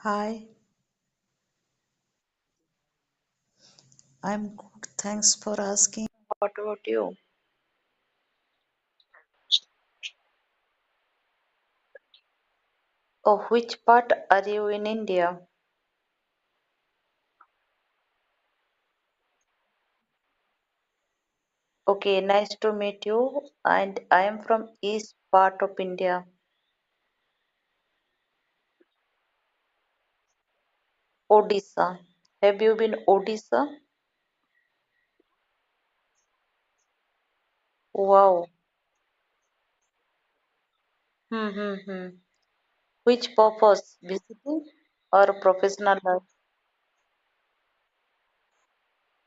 Hi, I'm good. Thanks for asking. What about you? Oh, which part are you in India? Okay, nice to meet you. And I am from east part of India, Odisha. Have you been Odisha? Wow. Hmm. Which purpose? Visiting or professional life?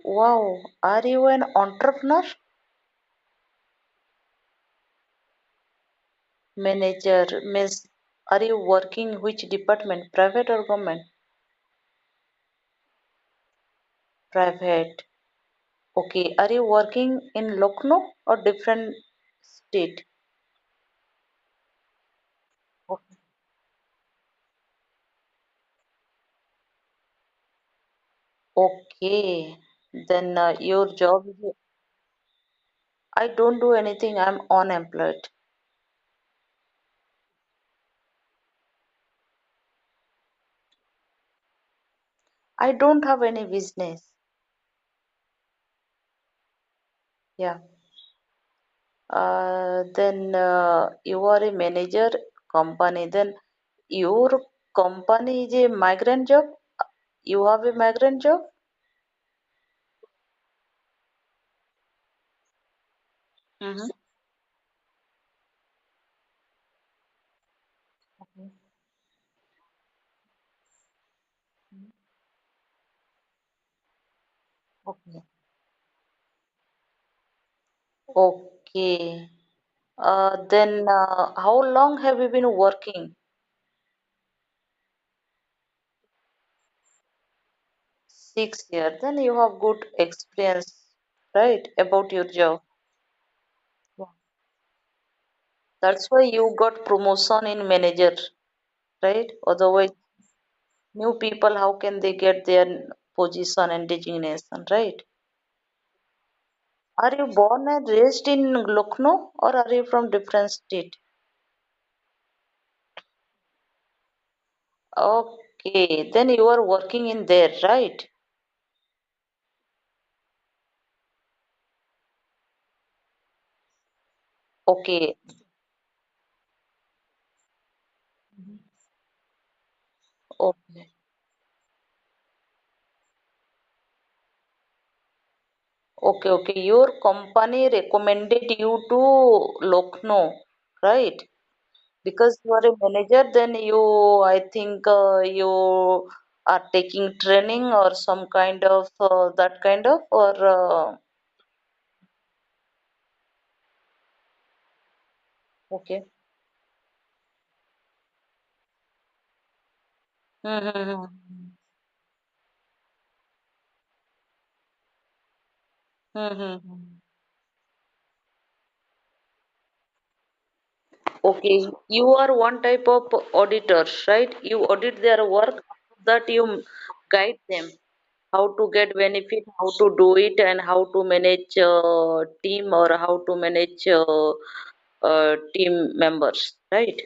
Wow. Are you an entrepreneur? Manager? Miss, are you working which department? Private or government? Private. Okay, are you working in Lucknow or different state? O- Okay, then your job is. I don't do anything, I'm unemployed. I don't have any business. Yeah. Then you are a manager company. Then your company is a migrant job. You have a migrant job? Mm-hmm. Okay. Okay. Then how long have you been working? 6 years. Then you have good experience, right, about your job. Yeah. That's why you got promotion in manager, right? Otherwise, new people, how can they get their position and designation, right? Are you born and raised in Lucknow or are you from different state? Okay, then you are working in there, right? Okay, okay, okay. Your company recommended you to Lucknow, right? Because you are a manager, then I think you are taking training or some kind of that kind of or okay. Mm-hmm. Mm-hmm. Okay, you are one type of auditor, right? You audit their work, that you guide them how to get benefit, how to do it, and how to manage team or how to manage team members, right?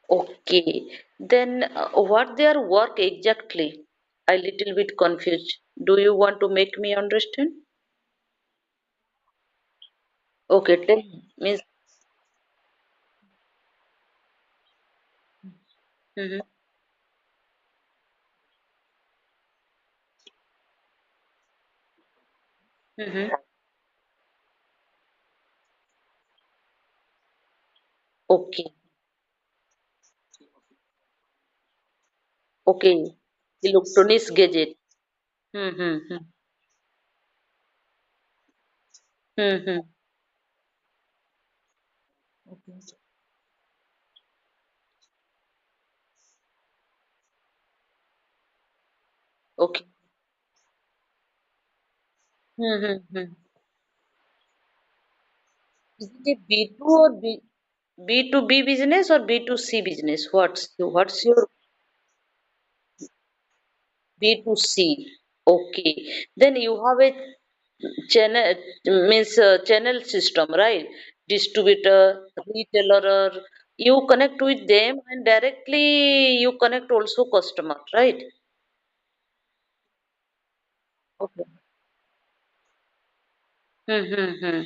Okay, then what their work exactly? I little bit confused. Do you want to make me understand? Okay, tell me. Means. Mm-hmm, mm-hmm. Okay, okay. Electronics gadget. Mm-hmm, mm-hmm. Okay, okay. Mm-hmm. Is it a B2 or B? B2B business or B2C business? What's your B2C? Okay. Then you have a channel means channel system, right? Distributor, retailer, you connect with them and directly you connect also customer, right? Okay. Hmm.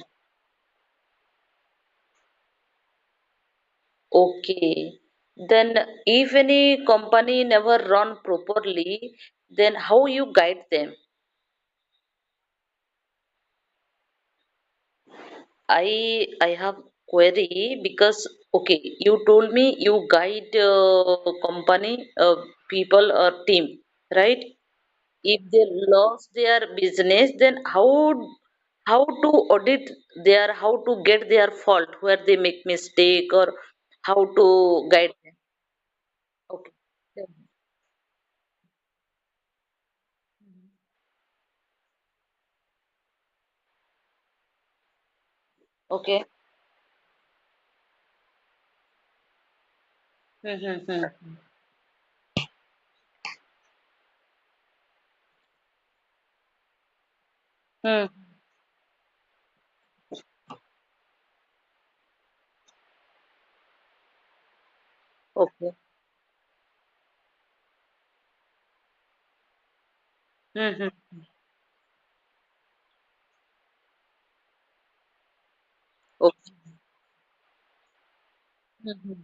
Okay. Then if any company never run properly, then how you guide them? I have query because okay, you told me you guide company people or team, right? If they lost their business, then how to audit their how to get their fault where they make mistake or how to guide them? Okay. Okay. Mm-hmm. Hmm. Okay. Mm-hmm. Okay. Mm-hmm.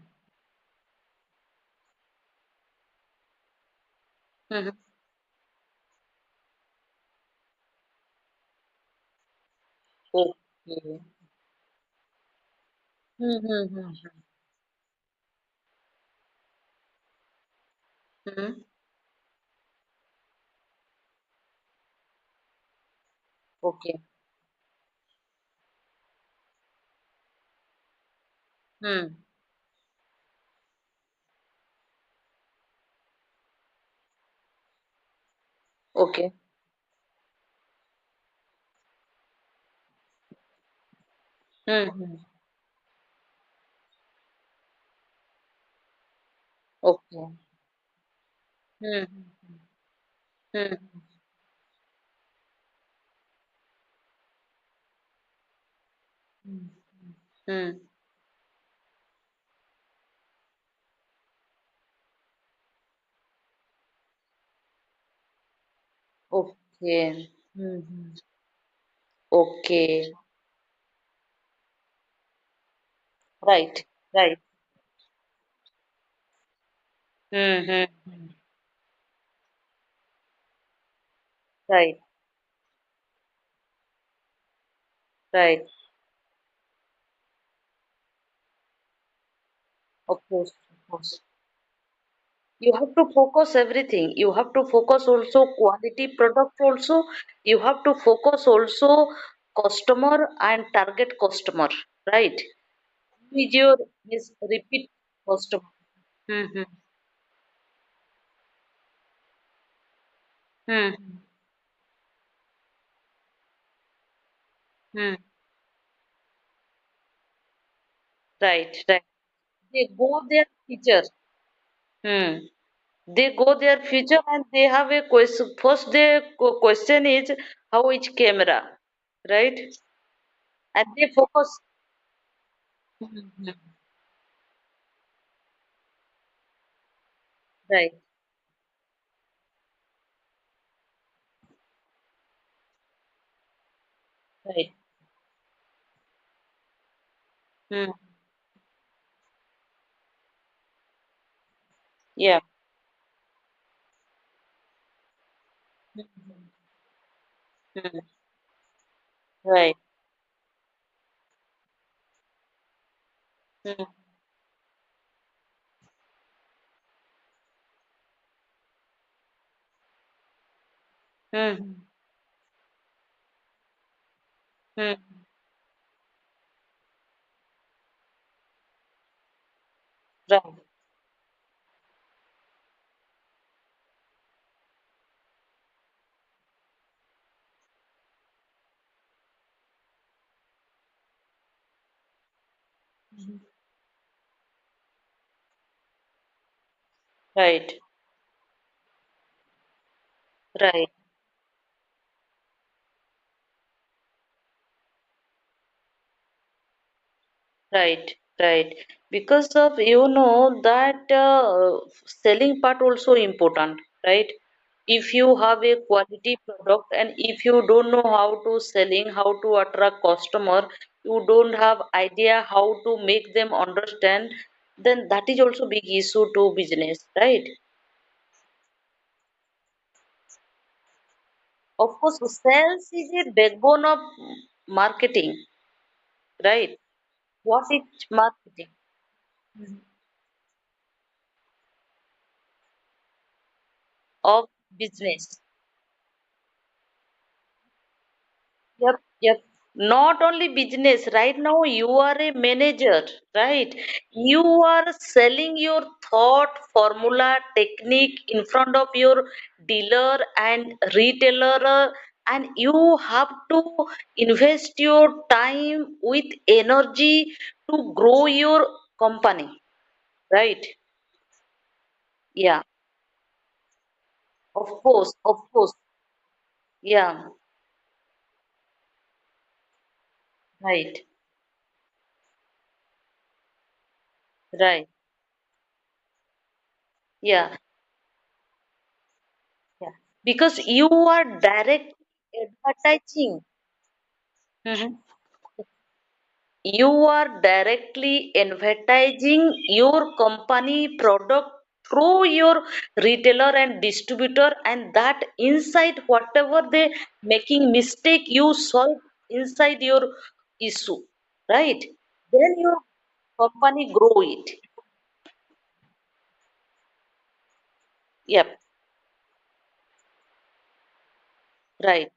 Mm-hmm. Okay. Mm-hmm. Mm-hmm. Okay. Hmm. Okay. Hmm. Okay. Hmm. Hmm. Hmm. Okay. Hmm. Okay. Right. Right. Hmm. Right. Right. Of course. Of course. You have to focus everything. You have to focus also quality product also. You have to focus also customer and target customer. Right. Who is your is repeat customer? Mm-hmm. Hmm. Hmm. Right, right. They go their future. Hmm. They go their future and they have a question. First, their question is how is camera, right? And they focus. Hmm. Right, right. Hmm. Yeah. Hmm. Right. Hmm. Hmm. Hmm. Right. right, right. Right, right. Because of that selling part also important, right? If you have a quality product and if you don't know how to selling, how to attract customer, you don't have idea how to make them understand, then that is also big issue to business, right? Of course, sales is a backbone of marketing, right? What is marketing? Of business. Yep, yep. Not only business, right now you are a manager, right? You are selling your thought, formula, technique in front of your dealer and retailer, and you have to invest your time with energy to grow your company, right? Yeah, of course. Yeah, right, right. Yeah, yeah. Because you are direct advertising. Mhm. You are directly advertising your company product through your retailer and distributor, and that inside whatever they making mistake, you solve inside your issue, right? Then your company grow it. Yep, right.